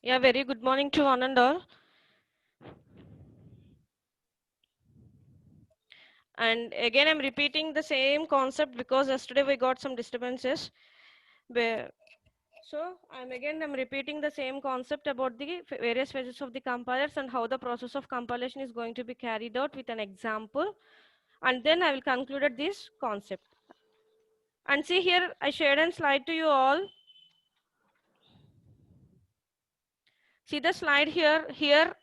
Yeah, very good morning to one and all. And again, I'm repeating the same concept because yesterday we got some disturbances. So I'm repeating the same concept about the various phases of the compilers and how the process of compilation is going to be carried out with an example. And then I will conclude this concept. And see here, I shared a slide to you all. See the slide here. Here,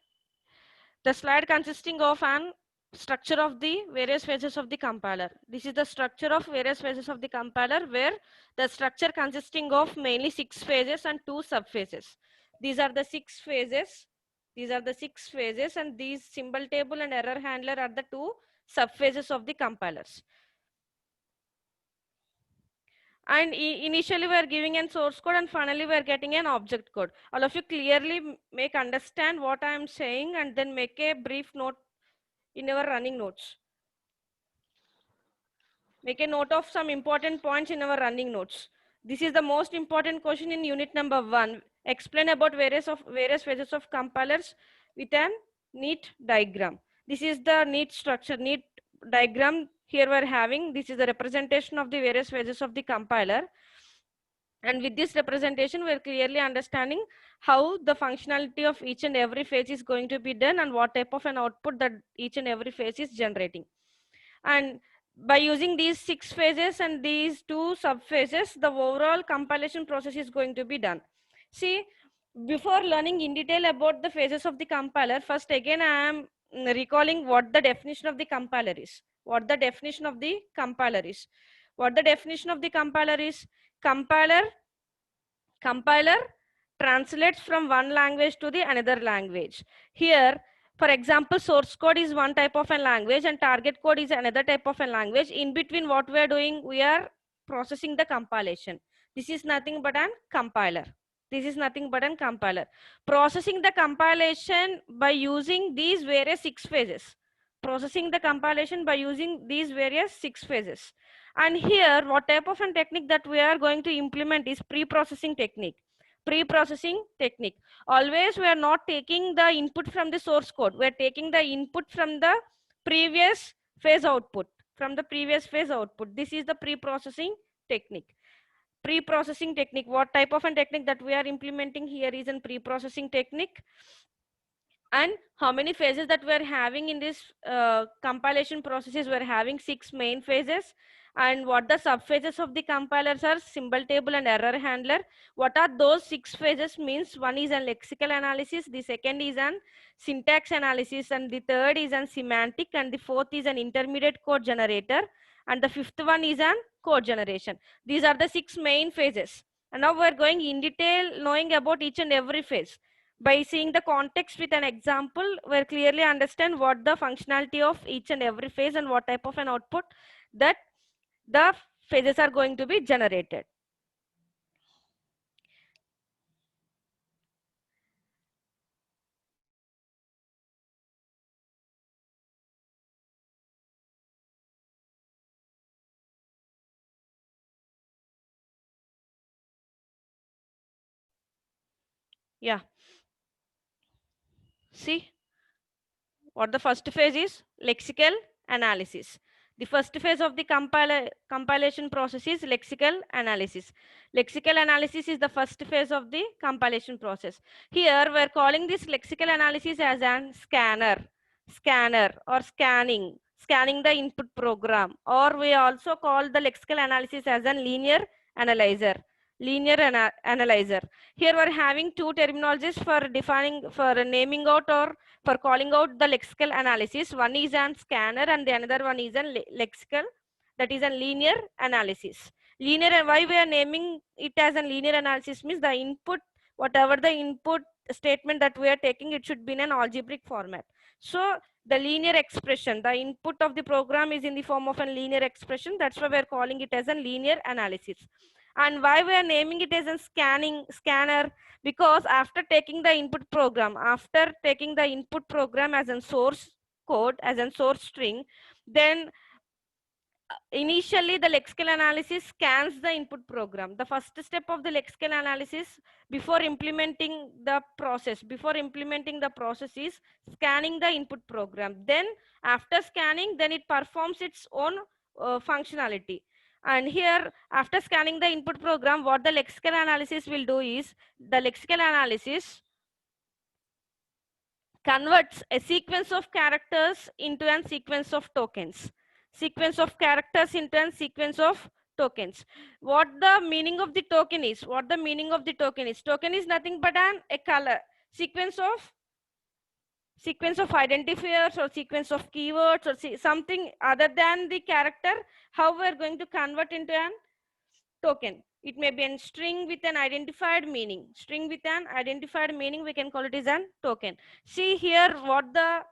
the slide consisting of an structure of the various phases of the compiler. This is the structure of various phases of the compiler where the structure consisting of mainly 6 phases and 2 subphases. These are the 6 phases. These are the 6 phases and these symbol table and error handler are the 2 subphases of the compilers. And initially we are giving an source code and finally we are getting an object code. All of you clearly make understand what I am saying and then make a brief note in our running notes. Make a note of some important points in our running notes. This is the most important question in unit number 1. Explain about various phases of compilers with a neat diagram. This is the neat structure, neat diagram here we are having. This is the representation of the various phases of the compiler. And with this representation, we are clearly understanding how the functionality of each and every phase is going to be done and what type of an output that each and every phase is generating. And by using these 6 phases and these 2 subphases, the overall compilation process is going to be done. See, before learning in detail about the phases of the compiler, first again I am recalling what the definition of the compiler is. What the definition of the compiler is. What the definition of the compiler is? Compiler translates from one language to the another language. Here, for example, source code is one type of a language and target code is another type of a language. In between what we are doing, we are processing the compilation. This is nothing but an compiler. This is nothing but an compiler. Processing the compilation by using these various 6 phases. Processing the compilation by using these various 6 phases. And here, what type of a technique that we are going to implement is pre-processing technique. Pre-processing technique. Always we are not taking the input from the source code. We are taking the input from the previous phase output. From the previous phase output. This is the pre-processing technique. Pre-processing technique. What type of a technique that we are implementing here is a pre-processing technique. And how many phases that we're having in this compilation processes? We're having 6 main phases. And what the subphases of the compilers are? Symbol table and error handler. What are those 6 phases means? One is a lexical analysis, the second is an syntax analysis, and the third is an semantic, and the fourth is an intermediate code generator, and the fifth one is an code generation. These are the 6 main phases. And now we're going in detail knowing about each and every phase. By seeing the context with an example, we'll clearly understand what the functionality of each and every phase and what type of an output that the phases are going to be generated. Yeah. See what the first phase is? Lexical analysis. The first phase of the compilation process is lexical analysis. Lexical analysis is the first phase of the compilation process. Here we're calling this lexical analysis as an scanner or scanning the input program, or we also call the lexical analysis as a linear analyzer. Analyzer. Here we're having two terminologies for naming out or for calling out the lexical analysis. One is an scanner and the another one is a lexical, that is a linear analysis. Linear, and why we are naming it as a linear analysis means the input, whatever the input statement that we are taking, it should be in an algebraic format. So the linear expression, the input of the program is in the form of a linear expression. That's why we are calling it as a linear analysis. And why we are naming it as a scanner? Because after taking the input program, as a source code, as a source string, then initially the lexical analysis scans the input program. The first step of the lexical analysis before implementing the process is scanning the input program. Then after scanning, then it performs its own functionality. And here, after scanning the input program, what the lexical analysis will do is, the lexical analysis converts a sequence of characters into a sequence of tokens. Sequence of characters into a sequence of tokens. What the meaning of the token is? What the meaning of the token is? Token is nothing but a color. Sequence of identifiers or sequence of keywords or something other than the character, how we are going to convert into an token. It may be a string with an identified meaning. String with an identified meaning, we can call it as a token. See here what the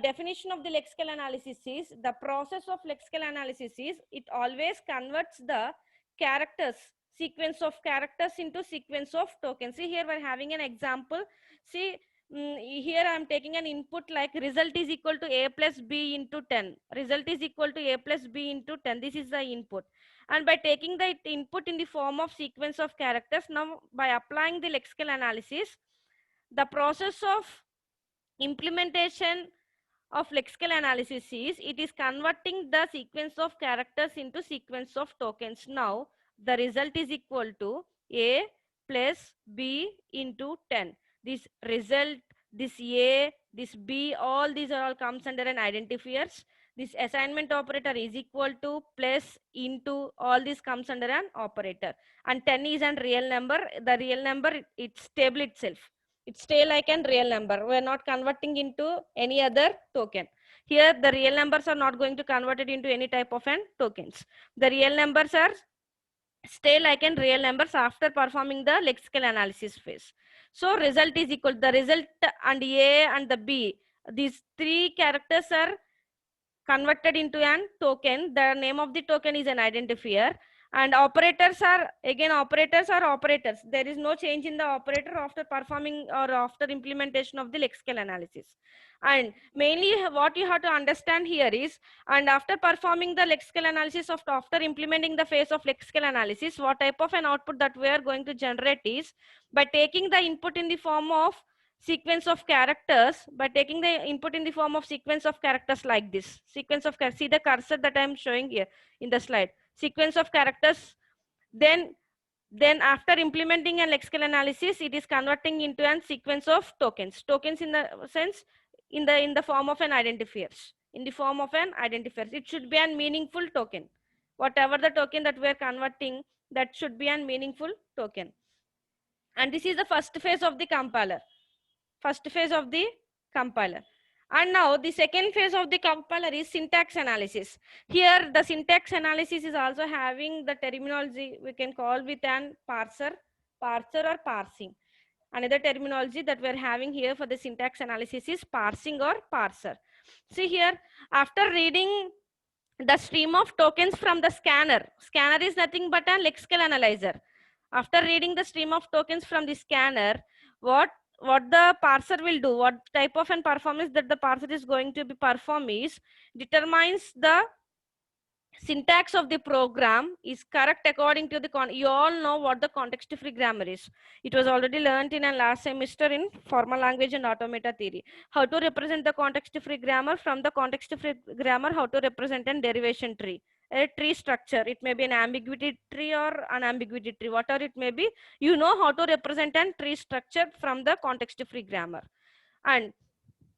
definition of the lexical analysis is. The process of lexical analysis is, it always converts the characters, sequence of characters into sequence of tokens. See here we're having an example. See, here I am taking an input like result is equal to a plus b into 10. Result is equal to a plus b into 10. This is the input. And by taking the input in the form of sequence of characters, now by applying the lexical analysis, the process of implementation of lexical analysis is, it is converting the sequence of characters into sequence of tokens. Now the result is equal to a plus b into 10. This result, this a, this b, all these are all comes under an identifiers. This assignment operator is equal to, plus, into, all this comes under an operator. And 10 is a real number. The real number, it's table itself. It stay like a real number. We are not converting into any other token. Here the real numbers are not going to convert it into any type of an tokens. The real numbers are stay like in real numbers after performing the lexical analysis phase. So result is equal, the result and a and the b, these three characters are converted into an token. The name of the token is an identifier. And operators are, again, operators are operators. There is no change in the operator after performing or after implementation of the lexical analysis. And mainly what you have to understand here is, and after performing the lexical analysis, of after implementing the phase of lexical analysis, what type of an output that we are going to generate is, by taking the input in the form of sequence of characters, by taking the input in the form of sequence of characters like this. Sequence of, see the cursor that I am showing here in the slide. Sequence of characters, then after implementing an lexical analysis, it is converting into a sequence of tokens. Tokens in the sense, in the form of an identifiers. In the form of an identifiers. It should be a meaningful token. Whatever the token that we are converting, that should be a meaningful token. And this is the first phase of the compiler. First phase of the compiler. And now the second phase of the compiler is syntax analysis. Here the syntax analysis is also having the terminology we can call with an parser or parsing. Another terminology that we are having here for the syntax analysis is parsing or parser. See here, after reading the stream of tokens from the scanner is nothing but a lexical analyzer. After reading the stream of tokens from the scanner, what the parser will do, what type of an performance that the parser is going to be perform is, determines the syntax of the program is correct according to the you all know what the context free grammar is. It was already learned in a last semester in formal language and automata theory, how to represent the context free grammar. From the context free grammar, how to represent a derivation tree, a tree structure. It may be an ambiguity tree or an ambiguity tree, whatever it may be. You know how to represent a tree structure from the context free grammar. And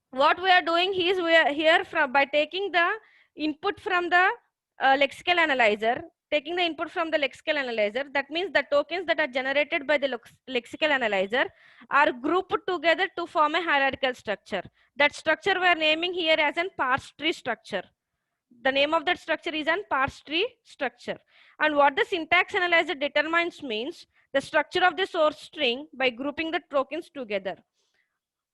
what we are doing is, we are here by taking the input from the lexical analyzer, taking the input from the lexical analyzer. That means the tokens that are generated by the lexical analyzer are grouped together to form a hierarchical structure. That structure we are naming here as an parse tree structure. The name of that structure is an parse tree structure. And what the syntax analyzer determines means the structure of the source string by grouping the tokens together.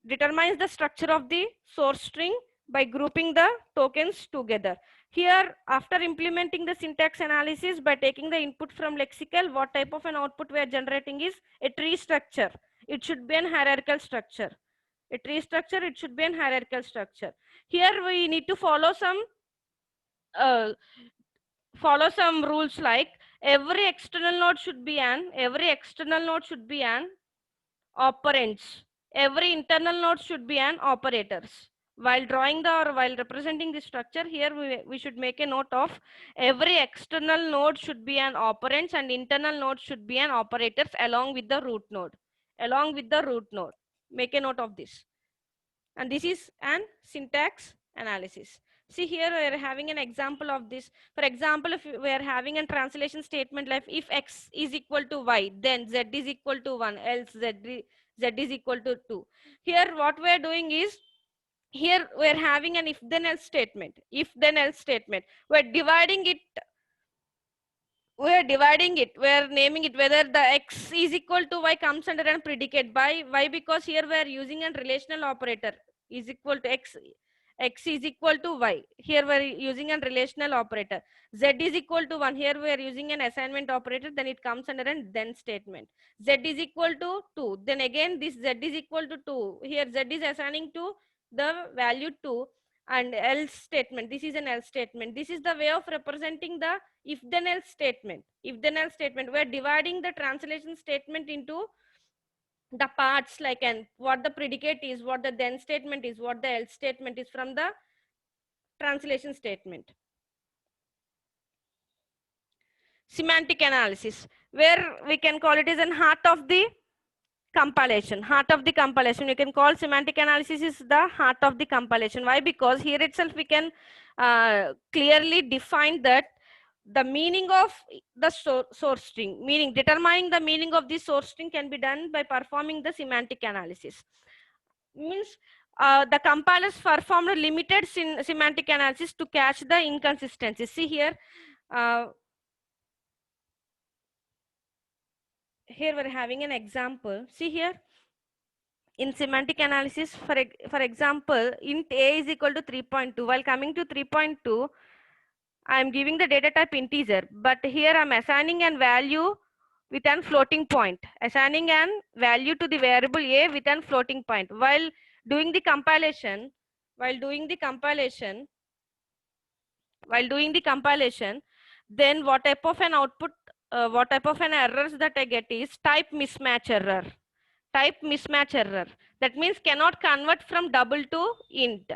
Determines the structure of the source string by grouping the tokens together. Here, after implementing the syntax analysis by taking the input from lexical, what type of an output we are generating is a tree structure. It should be an hierarchical structure. A tree structure, it should be an hierarchical structure. Here we need to follow some follow some rules like every external node should be an operands. Every internal node should be an operators. While drawing the or while representing the structure, here we should make a note of every external node should be an operands and internal node should be an operators along with the root node. Along with the root node. Make a note of this. And this is an syntax analysis. See here we are having an example of this. For example, if we are having a translation statement like if x is equal to y, then z is equal to 1, else z is equal to 2. Here what we are doing is, here we are having an if then else statement. If then else statement. We are dividing it, we are naming it whether the x is equal to y comes under a predicate by why, because here we are using a relational operator is equal to x is equal to y, here we are using a relational operator. Z is equal to 1, here we are using an assignment operator, then it comes under a then statement. Z is equal to 2, then again this z is equal to 2, here z is assigning to the value 2, and else statement, this is an else statement. This is the way of representing the if then else statement. If then else statement, we're dividing the translation statement into the parts like and what the predicate is, what the then statement is, what the else statement is from the translation statement. Semantic analysis, where we can call it as an heart of the compilation. Heart of the compilation, you can call semantic analysis is the heart of the compilation. Why? Because here itself we can clearly define that the meaning of the source string, meaning determining the meaning of the source string can be done by performing the semantic analysis. Means the compilers performed limited semantic analysis to catch the inconsistencies. See here, here we're having an example. See here, in semantic analysis, for example, int a is equal to 3.2. While coming to 3.2, I am giving the data type integer, but here I'm assigning an value with an floating point, assigning an value to the variable a with an floating point. While doing the compilation, then what type of an output, what type of an errors that I get is type mismatch error. Type mismatch error. That means cannot convert from double to int.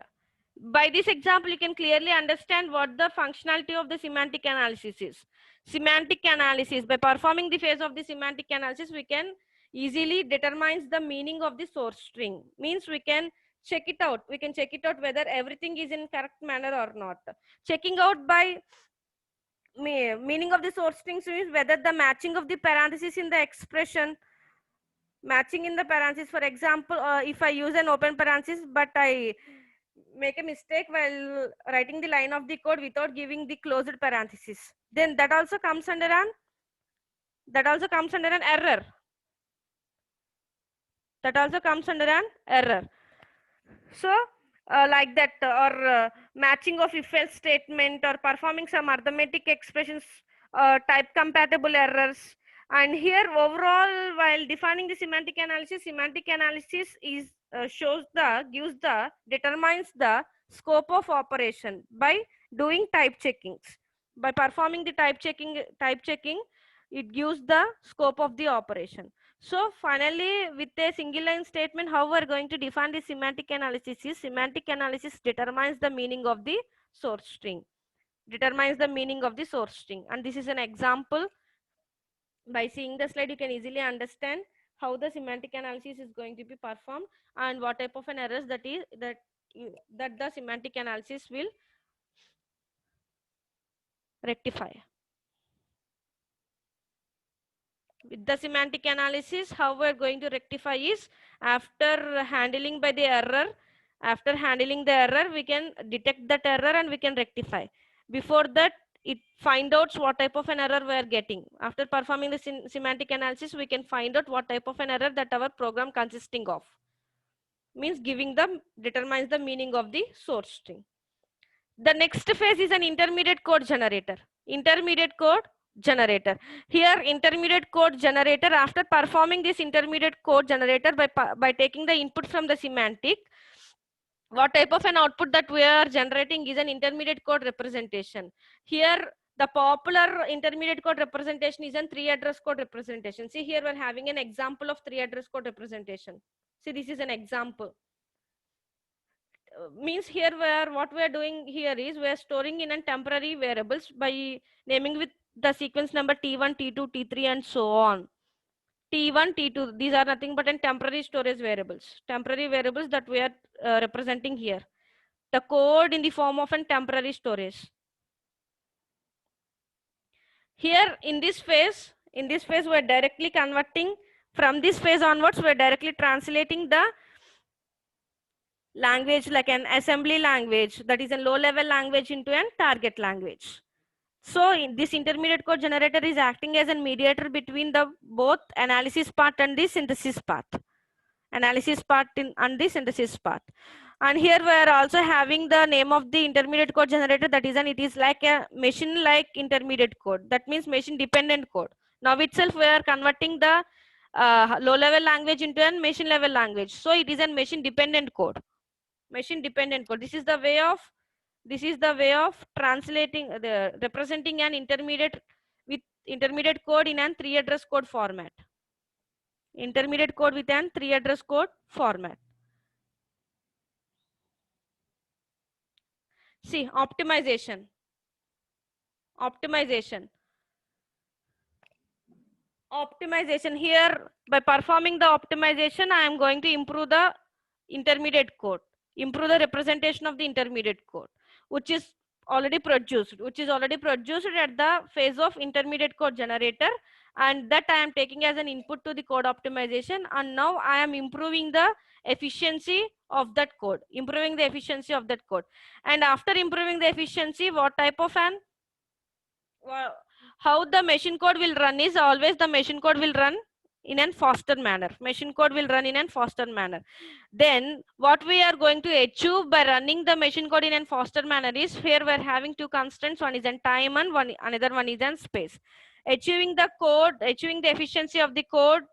By this example, you can clearly understand what the functionality of the semantic analysis is. Semantic analysis, by performing the phase of the semantic analysis, we can easily determine the meaning of the source string. Means we can check it out. We can check it out whether everything is in correct manner or not. Checking out by meaning of the source strings means whether the matching of the parentheses in the expression, matching in the parentheses. For example, if I use an open parenthesis but I make a mistake while writing the line of the code without giving the closed parenthesis, then that also comes under an error. That also comes under an error. So like that, or matching of if else statement, or performing some arithmetic expressions, type compatible errors. And here overall, while defining the semantic analysis is determines the scope of operation by doing type checkings. By performing the type checking, it gives the scope of the operation. So finally, with a single line statement, how we're going to define the semantic analysis is, semantic analysis determines the meaning of the source string. Determines the meaning of the source string. And this is an example. By seeing the slide, you can easily understand how the semantic analysis is going to be performed and what type of an errors that the semantic analysis will rectify. With the semantic analysis, how we're going to rectify is, after handling the error, we can detect that error and we can rectify. Before that, it find out what type of an error we are getting. After performing the semantic analysis, we can find out what type of an error that our program consisting of. Means determines the meaning of the source string. The next phase is an intermediate code generator. Here, intermediate code generator, after performing this intermediate code generator by taking the input from the semantic, what type of an output that we are generating is an intermediate code representation. Here, The popular intermediate code representation is a 3 address code representation. See, here we're having an example of 3 address code representation. See, this is an example. Means here where what we are doing here is we are storing in a temporary variables by naming with the sequence number T1, T2, T3 and so on. T1, T2, these are nothing but in temporary storage variables. Temporary variables that we are representing here. The code in the form of a temporary storage. Here in this phase we're directly converting from this phase onwards, we're directly translating the language like an assembly language, that is a low level language, into a target language. So this intermediate code generator is acting as a mediator between the both analysis part and the synthesis part. Analysis part and the synthesis part. And here we are also having the name of the intermediate code generator, that is it is like a machine like intermediate code. That means machine dependent code. Now itself we are converting the low level language into a machine level language. So it is a machine dependent code. Machine dependent code. This is the way of translating the representing an intermediate with intermediate code in an 3 address code format. Intermediate code with an 3 address code format. See, optimization. Optimization here, by performing the optimization, I am going to improve the intermediate code, improve the representation of the intermediate code, which is already produced at the phase of intermediate code generator, and that I am taking as an input to the code optimization, and now I am improving the efficiency of that code, and after improving the efficiency, what type of an how the machine code will run is always the machine code will run in a faster manner. Then what we are going to achieve by running the machine code in a faster manner is, here we are having two constants, one is in time and another one is in space. Achieving the efficiency of the code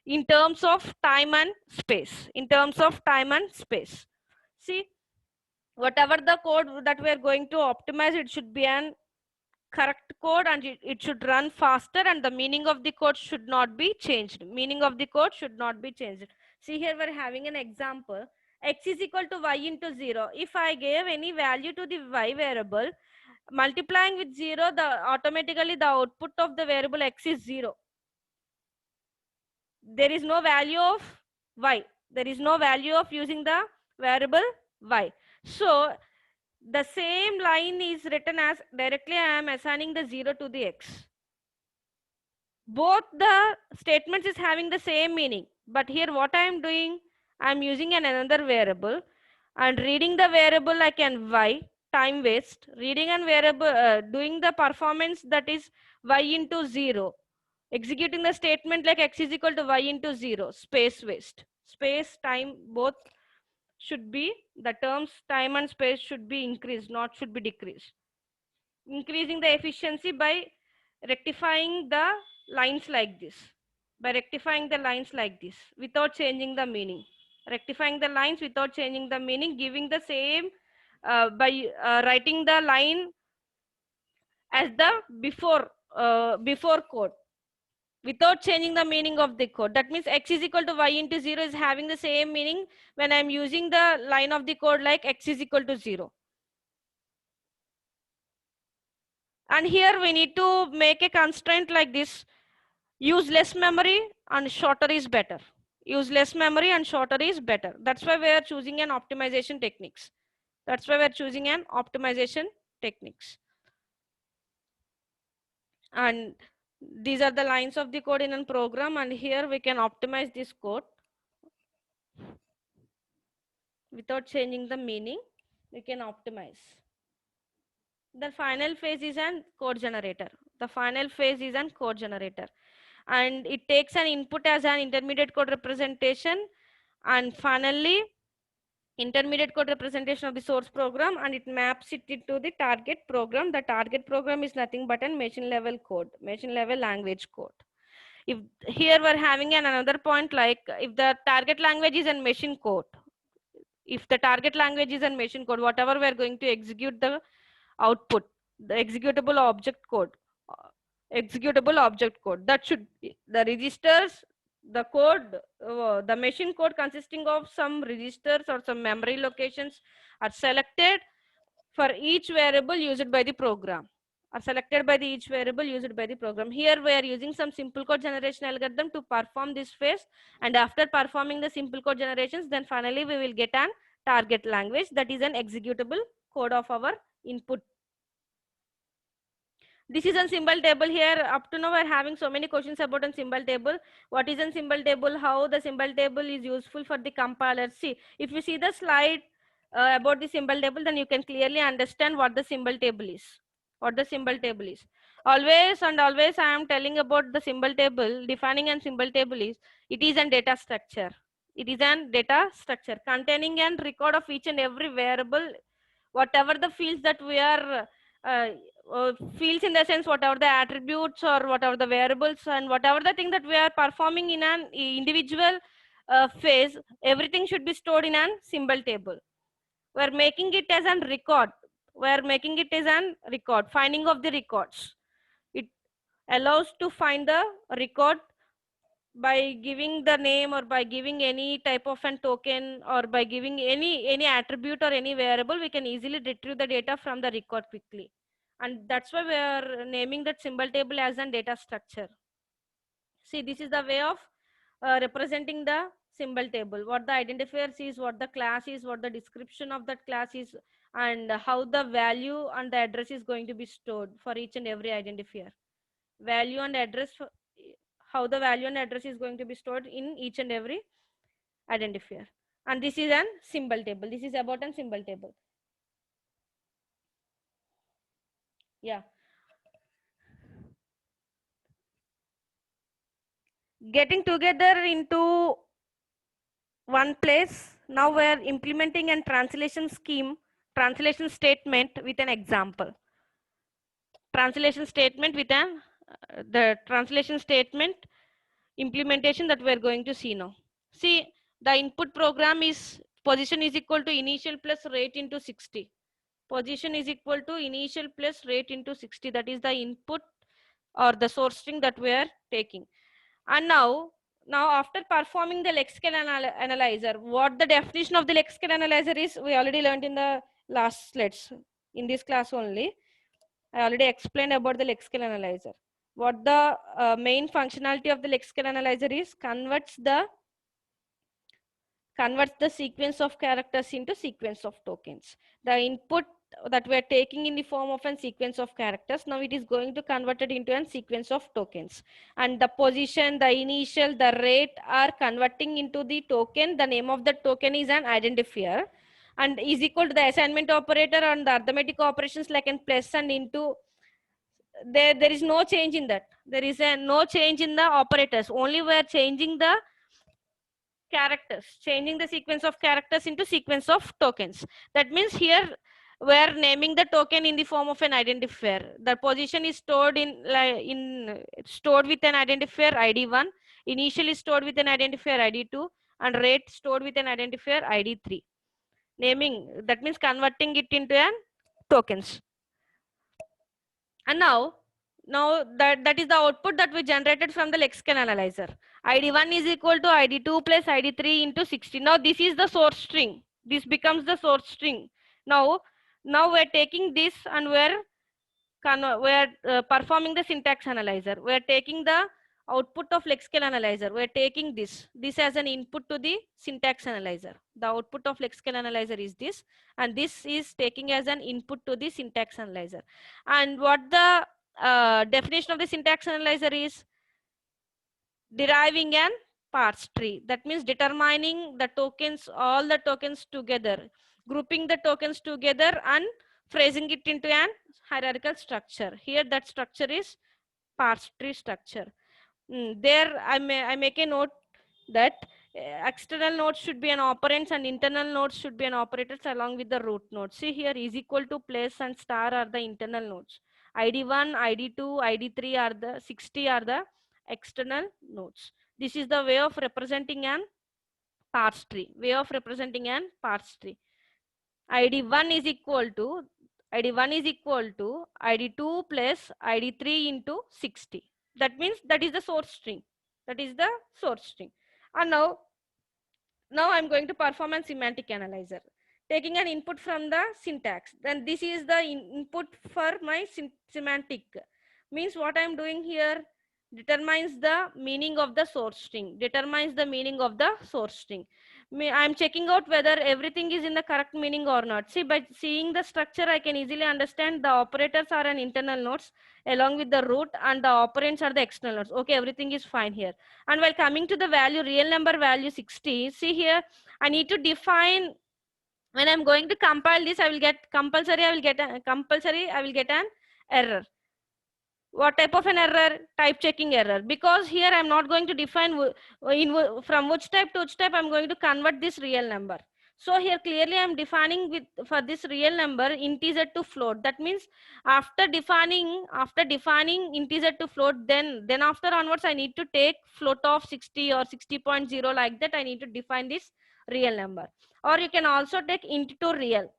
in terms of time and space. See, whatever the code that we are going to optimize, it should be an correct code and it should run faster, and the meaning of the code should not be changed. See, here we're having an example. X is equal to y into 0. If I gave any value to the y variable, multiplying with 0, automatically the output of the variable x is 0. There is no value of y. There is no value of using the variable y. So the same line is written as directly I am assigning the 0 to the x. Both the statements is having the same meaning, but here what I am doing, I am using another variable and reading the variable like an y, time waste, reading and variable, doing the performance that is y into 0, executing the statement like x is equal to y into 0, space waste. Space, time, both should be, the terms time and space should be increased, not should be decreased. Increasing the efficiency by rectifying the lines like this, without changing the meaning. Giving the same by writing the line as the before code, without changing the meaning of the code. That means x is equal to y into 0 is having the same meaning when I am using the line of the code like x is equal to 0. And here we need to make a constraint like this: use less memory and shorter is better. That's why we are choosing an optimization techniques. And these are the lines of the code in a program, and here we can optimize this code without changing the meaning. We can optimize. The final phase is an code generator. And it takes an input as an intermediate code representation, and finally intermediate code representation of the source program, and it maps it into the target program. The target program is nothing but a machine level language code. If here we're having another point, like if the target language is in machine code, whatever we're going to execute the output, the executable object code. Executable object code that should be the registers, the code, the machine code consisting of some registers or some memory locations are selected for each variable used by the program, are selected by the each variable used by the program. Here we are using some simple code generation algorithm to perform this phase, and after performing the simple code generations, then finally we will get an target language, that is an executable code of our input. This is a symbol table. Here up to now we are having so many questions about a symbol table. What is a symbol table? How the symbol table is useful for the compiler? See, if you see the slide about the symbol table, then you can clearly understand what the symbol table is. What the symbol table is. Always and always I am telling about the symbol table. Defining a symbol table is, it is a data structure. It is a data structure containing a record of each and every variable, whatever the fields that we are uh, fields in the sense whatever the attributes or whatever the variables and whatever the thing that we are performing in an individual phase, everything should be stored in an symbol table. We are making it as an record. We are making it as an record, finding of the records. It allows to find the record by giving the name or by giving any type of an token or by giving any attribute or any variable, we can easily retrieve the data from the record quickly. And that's why we are naming that symbol table as a data structure. See, this is the way of representing the symbol table. What the identifiers is, what the class is, what the description of that class is, and how the value and the address is going to be stored for each and every identifier. Value and address, how the value and address is going to be stored in each and every identifier. And this is an symbol table. This is about a symbol table. Yeah. Getting together into one place. Now we are implementing a translation scheme, translation statement with an example. Translation statement with an the translation statement implementation that we are going to see now. See, the input program is position is equal to initial plus rate into 60. Position is equal to initial plus rate into 60. That is the input or the source string that we are taking. And now after performing the lexical analyzer, what the definition of the lexical analyzer is, we already learned in the last slides in this class only. I already explained about the lexical analyzer. What the main functionality of the lexical analyzer is, converts the sequence of characters into sequence of tokens. The input that we are taking in the form of a sequence of characters, now it is going to convert it into a sequence of tokens. And the position, the initial, the rate are converting into the token. The name of the token is an identifier and is equal to the assignment operator and the arithmetic operations like in plus and into. There is no change in that. There is no change in the operators. Only we are changing the characters, changing the sequence of characters into sequence of tokens. That means here we are naming the token in the form of an identifier. The position is stored stored with an identifier ID1, initially stored with an identifier ID2, and rate stored with an identifier ID3. Naming, that means converting it into an tokens. And now that is the output that we generated from the lexical analyzer. ID1 is equal to ID2 plus ID3 into 60. Now this is the source string. This becomes the source string. Now we're taking this and we're performing the syntax analyzer. We're taking the output of lexical analyzer. We're taking this as an input to the syntax analyzer. The output of lexical analyzer is this, and this is taking as an input to the syntax analyzer. And what the definition of the syntax analyzer is, deriving an parse tree. That means determining the tokens, all the tokens together, grouping the tokens together and phrasing it into an hierarchical structure. Here that structure is parse tree structure. There I make a note that external nodes should be an operands and internal nodes should be an operators along with the root nodes. See, here is equal to place and star are the internal nodes. ID1, ID2, ID3 are the 60 are the external nodes. This is the way of representing an parse tree. ID1 is equal to ID1 is equal to ID2 plus ID3 into 60. That means that is the source string. That is the source string. And now I'm going to perform a semantic analyzer. Taking an input from the syntax. Then this is the input for my semantic. Means what I'm doing here determines the meaning of the source string. Determines the meaning of the source string. I'm checking out whether everything is in the correct meaning or not. See, by seeing the structure, I can easily understand the operators are an internal nodes along with the root, and the operands are the external nodes. Okay, everything is fine here. And while coming to the value, real number value 60, see here, I need to define, when I'm going to compile this, I will get compulsory, I will get an error. What type of an error? Type checking error. Because here I'm not going to define from which type to which type I'm going to convert this real number. So here clearly I'm defining with for this real number integer to float. That means after defining integer to float, then after onwards I need to take float of 60 or 60.0, like that I need to define this real number. Or you can also take int to real,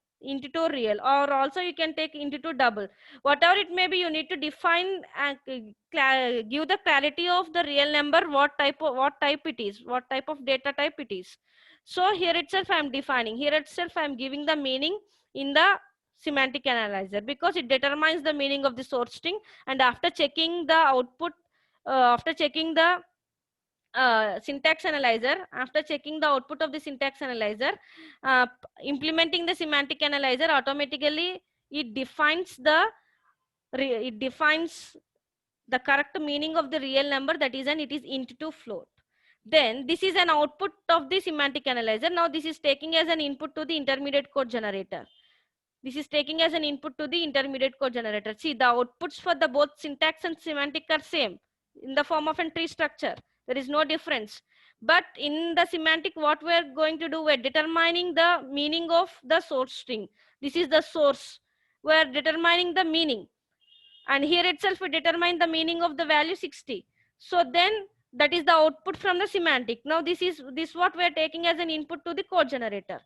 or also you can take int to double. Whatever it may be, you need to define and give the clarity of the real number, what type it is, what type of data type it is. So here itself I am defining, here itself I am giving the meaning in the semantic analyzer, because it determines the meaning of the source string. And after checking the output, after checking the syntax analyzer, after checking the output of the syntax analyzer, implementing the semantic analyzer, automatically it defines the correct meaning of the real number, that is, and it is int to float. Then this is an output of the semantic analyzer. Now this is taking as an input to the intermediate code generator. This is taking as an input to the intermediate code generator. See, the outputs for the both syntax and semantic are same in the form of a tree structure. There is no difference. But in the semantic, what we're going to do, we're determining the meaning of the source string. This is the source. We're determining the meaning. And here itself we determine the meaning of the value 60. So then that is the output from the semantic. Now this what we are taking as an input to the code generator.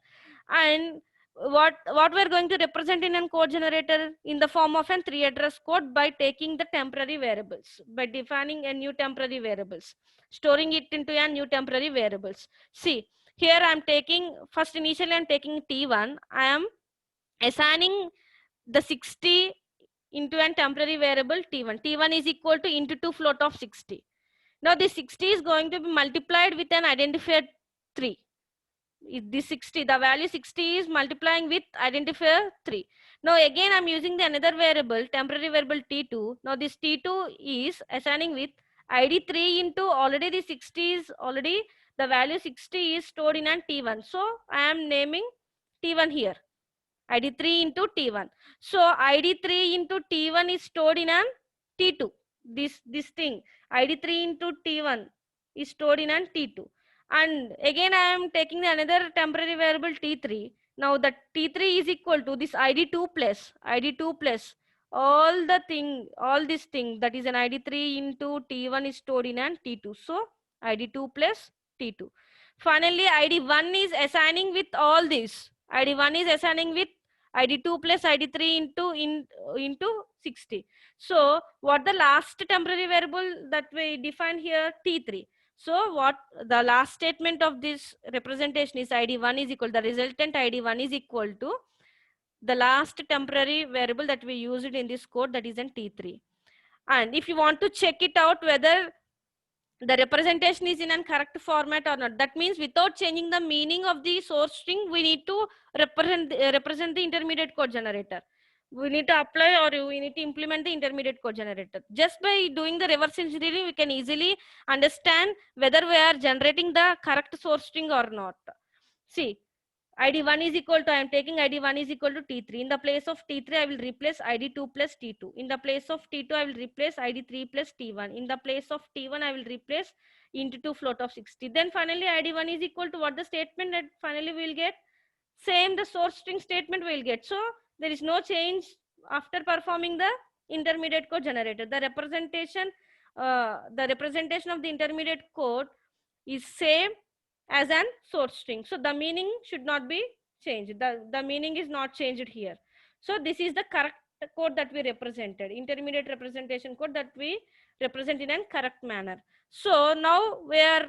And what we're going to represent in a code generator in the form of an 3 address code by taking the temporary variables, by defining a new temporary variables, storing it into a new temporary variables. See, here I'm taking, first initially I'm taking T1, I am assigning the 60 into a temporary variable T1. T1 is equal to into 2 float of 60. Now this 60 is going to be multiplied with an identifier 3. This 60, the value 60 is multiplying with identifier 3. Now again I'm using the another variable, temporary variable T2. Now this T2 is assigning with ID 3 into, already the 60 is already, the value 60 is stored in an T1. So I am naming T1 here. ID3 into T1. So ID3 into T1 is stored in an T2. This thing, ID3 into T1 is stored in an T2. And again I am taking another temporary variable T3. Now the T3 is equal to this ID2 plus all this thing, that is an ID3 into T1 is stored in an T2. So ID2 plus T2. Finally, ID1 is assigning with all this. ID1 is assigning with ID2 plus ID3 into 60. So what the last temporary variable that we define here, T3. So what the last statement of this representation is, ID1 is equal, the resultant ID1 is equal to the last temporary variable that we used in this code, that is in T3. And if you want to check it out whether the representation is in a correct format or not, that means without changing the meaning of the source string, we need to represent the intermediate code generator. We need to apply, or we need to implement the intermediate code generator. Just by doing the reverse engineering, we can easily understand whether we are generating the correct source string or not. See, ID1 is equal to, I am taking ID1 is equal to T3. In the place of T3, I will replace ID2 plus T2. In the place of T2, I will replace ID3 plus T1. In the place of T1, I will replace into 2 float of 60. Then finally, ID1 is equal to what the statement that finally we will get? Same, the source string statement we will get. So there is no change after performing the intermediate code generator. The representation of the intermediate code is same as an source string. So the meaning should not be changed. The meaning is not changed here. So this is the correct code that we represented, intermediate representation code that we represent in a correct manner. So now we are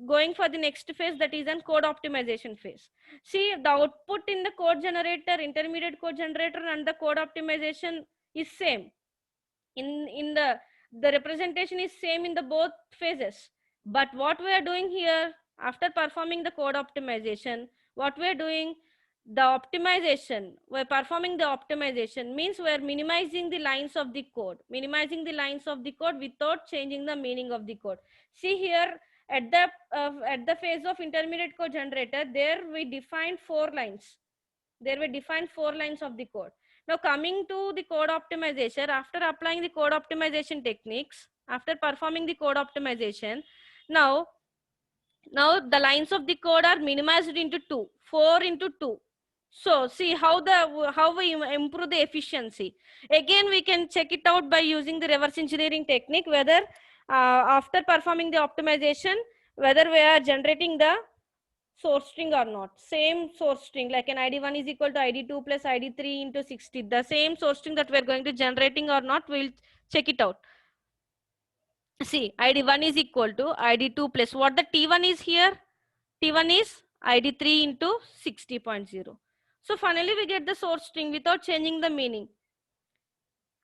going for the next phase, that is an code optimization phase. See, the output in the code generator, intermediate code generator and the code optimization is same. In the representation is same in the both phases. But what we are doing here, after performing the code optimization, what we are doing, the optimization, we're performing the optimization means we're minimizing the lines of the code, minimizing the lines of the code without changing the meaning of the code. See here, at the phase of intermediate code generator, there we defined 4 lines. There we defined 4 lines of the code. Now coming to the code optimization, after applying the code optimization techniques, after performing the code optimization, now the lines of the code are minimized into 2, 4 into 2. So see how we improve the efficiency. Again, we can check it out by using the reverse engineering technique, whether after performing the optimization, whether we are generating the source string or not. Same source string, like an id1 is equal to id2 plus id3 into 60. The same source string that we are going to generating or not, we'll check it out. See, id1 is equal to id2 plus what the t1 is here. T1 is id3 into 60.0. So finally we get the source string without changing the meaning.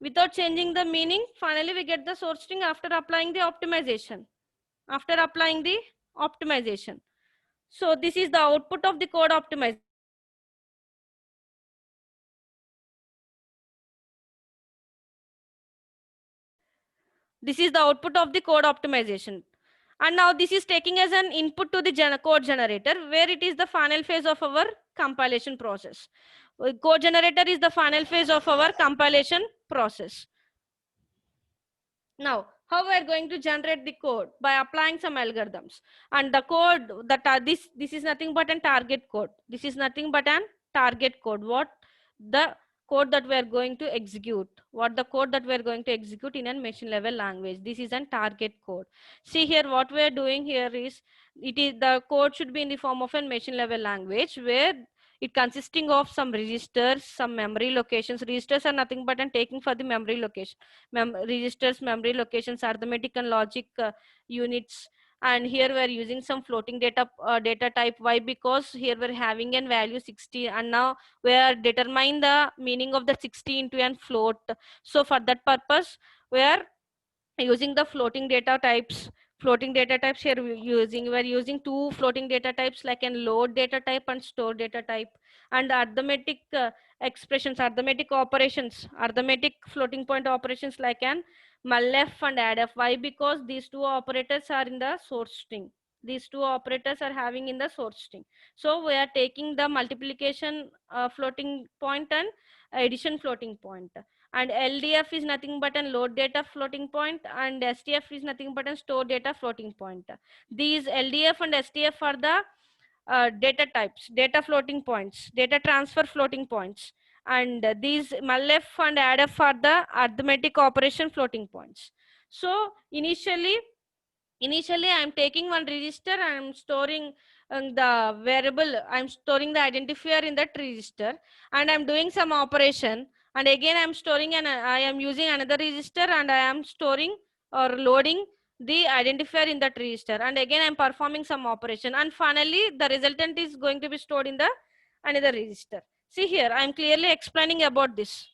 Without changing the meaning, finally we get the source string after applying the optimization. After applying the optimization. So this is the output of the code optimization. This is the output of the code optimization. And now this is taking as an input to the code generator, where it is the final phase of our compilation process. Code generator is the final phase of our compilation process. Now, how we are going to generate the code? By applying some algorithms. And the code that this is nothing but an target code. This is nothing but an target code. What the code that we are going to execute, what the code that we are going to execute in a machine level language. This is a target code. See here, what we are doing here is, it is the code should be in the form of a machine level language, where it consisting of some registers, some memory locations. Registers are nothing but an taking for the memory location. Registers, memory locations, arithmetic and logic units. And here we are using some floating data type. Why? Because here we're having a value 60, and now we are determining the meaning of the 60 into an float. So for that purpose, we are using the floating data types. Floating data types here we're using 2 floating data types, like an load data type and store data type. And arithmetic expressions, arithmetic operations, arithmetic floating point operations, like an mullef and addf. Why? Because these two operators are in the source string. These two operators are having in the source string. So we are taking the multiplication floating point and addition floating point. And LDF is nothing but a load data floating point, and STF is nothing but a store data floating point. These LDF and STF are the data types, data floating points, data transfer floating points. And these mullef and addf are the arithmetic operation floating points. So initially I'm taking one register, I'm storing the variable, I'm storing the identifier in that register, and I'm doing some operation. And again I'm storing, and I am using another register, and I am storing or loading the identifier in that register, and again I'm performing some operation, and finally the resultant is going to be stored in the another register. See here, I'm clearly explaining about this.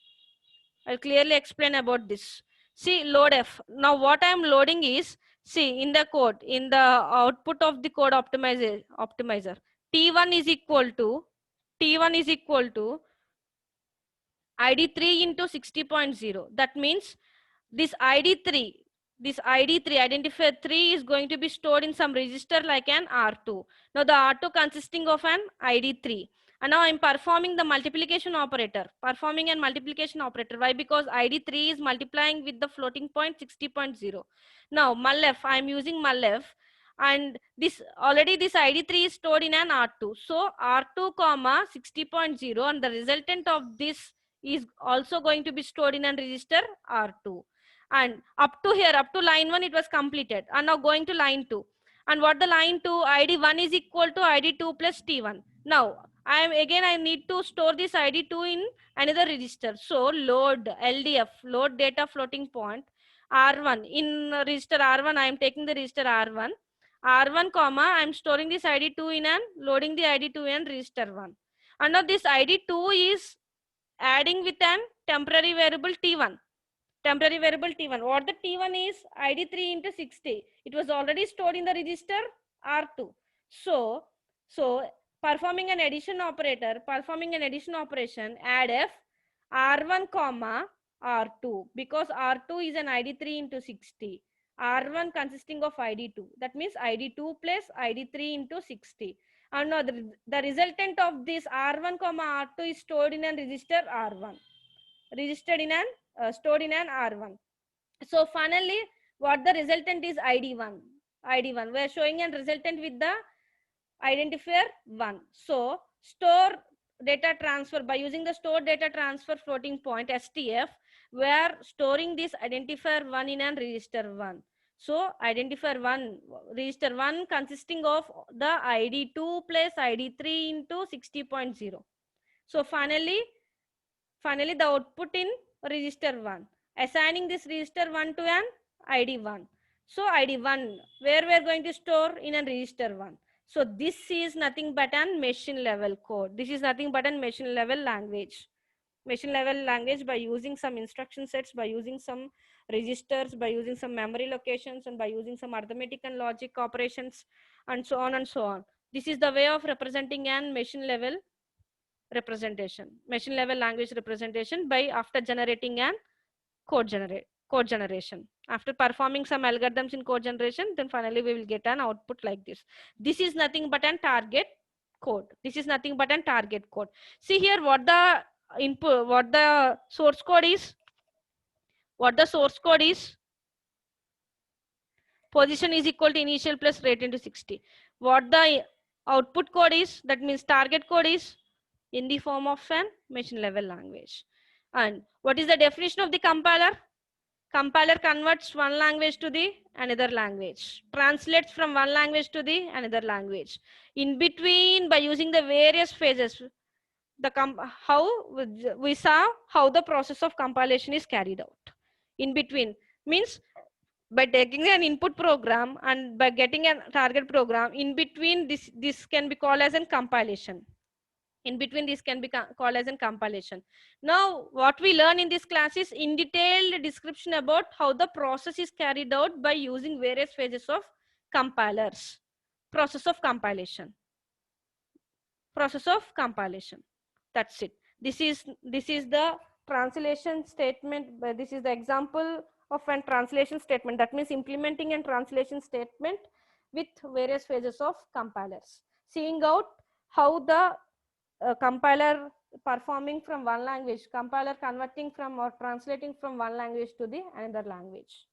I'll clearly explain about this. See, load F. Now what I'm loading is, see, in the code, in the output of the code optimizer, T1 is equal to ID3 into 60.0. That means this ID3, identifier 3 is going to be stored in some register like an R2. Now the R2 consisting of an ID3. And now I'm performing the multiplication operator, Why? Because ID3 is multiplying with the floating point 60.0. Now mullef, I'm using mullef, and this ID3 is stored in an R2. So R2 comma 60.0, and the resultant of this is also going to be stored in a register R2. And up to here, up to line 1, it was completed. And now going to line 2. And what the line 2, ID1 is equal to ID2 plus T1. Now I need to store this ID2 in another register. So load LDF, load data floating point R1 in register R1. I am taking the register R1. R1 comma, I am storing this ID2 in and loading the ID2 in register 1. And now this ID2 is adding with an temporary variable T1. Temporary variable T1. What the T1 is? ID3 into 60. It was already stored in the register R2. So performing an addition operation, add F R1 comma R2, because R2 is an ID3 into 60. R1 consisting of ID2. That means ID2 plus ID3 into 60. And now the resultant of this R1 comma R2 is stored in a register R1. Registered in an stored in an R1. So finally, what the resultant is ID1. ID1. We are showing a resultant with the identifier 1. So store data transfer by using the store data transfer floating point STF, we are storing this identifier 1 in an register 1. So identifier 1, register 1 consisting of the ID2 plus ID3 into 60.0. So finally the output in register 1, assigning this register 1 to an ID1. So ID1, where we are going to store in a register 1. So this is nothing but an machine level code. This is nothing but an machine level language. Machine level language by using some instruction sets, by using some registers, by using some memory locations, and by using some arithmetic and logic operations, and so on and so on. This is the way of representing an machine level machine level language representation by after generating an code generation. After performing some algorithms in code generation, then finally we will get an output like this. This is nothing but an target code. This is nothing but an target code. See here what the input, what the source code is. What the source code is? Position is equal to initial plus rate into 60. What the output code is? That means target code is in the form of an machine level language. And what is the definition of the compiler? Compiler converts one language to the another language, translates from one language to the another language. In between, by using the various phases, how we saw how the process of compilation is carried out. In between means by taking an input program and by getting a target program, in between this can be called as a compilation. In between this can be called as a compilation. Now what we learn in this class is in detailed description about how the process is carried out by using various phases of compilers. Process of compilation. That's it. This is the translation statement. This is the example of a translation statement. That means implementing a translation statement with various phases of compilers, seeing out how the compiler performing from one language, compiler converting from or translating from one language to the another language.